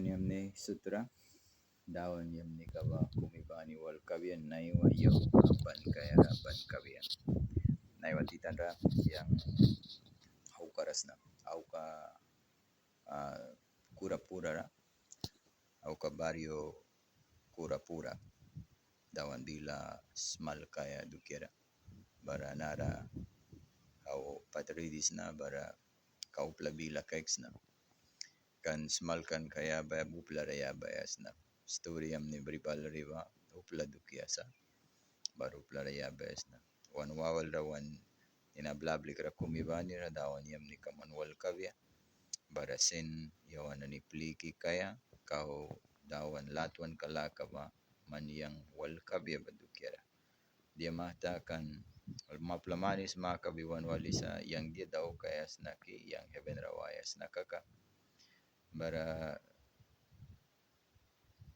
Kan yamni sutra dawan yamni kaba kumibani wal kabian naiwa yo ban kaya ban kabian naiwa titanra yang au karasna au ka kura-pura ra au ka barrio kura-pura dawan bila smal kaya dukira bara nara au patridis na bara kau plabila keksna kan smalkan kaya ba bupla raya bayasna story amni bribal riwa upla dukiasa baru upla raya bayasna wan wawal rawan ina blablik ra kumibani ra dawan yamni kaman wal kavya bara sen yawana ni pliki kaya kau dawan latwan kalaka ba man yang wal kavya badukira dia mata kan maplamanis makabiwan walisa yang dia dau kaya snaki yang heben rawaya snakaka bara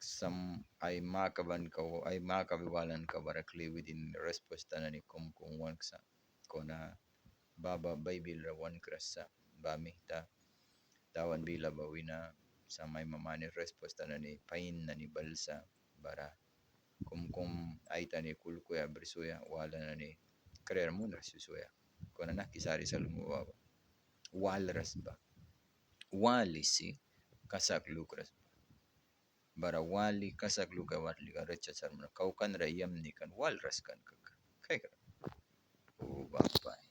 sam ay makaban ka ay makabiwalan ka barakli within respuesta na ni kum wanksa kona baba baybil rawan krasa bamihta tawan bila bawina samay mamani respuesta na ni pain na ni balsa bara kum aita ni kulkuya bersuya wala na ni krer mun rasusuya kona na kisari sa lumubaba walras ba walisi kasak lukras bara wali kasak luka warli ka recha sarmana kau kan rayam ni kan walras kan kaka kai o bapai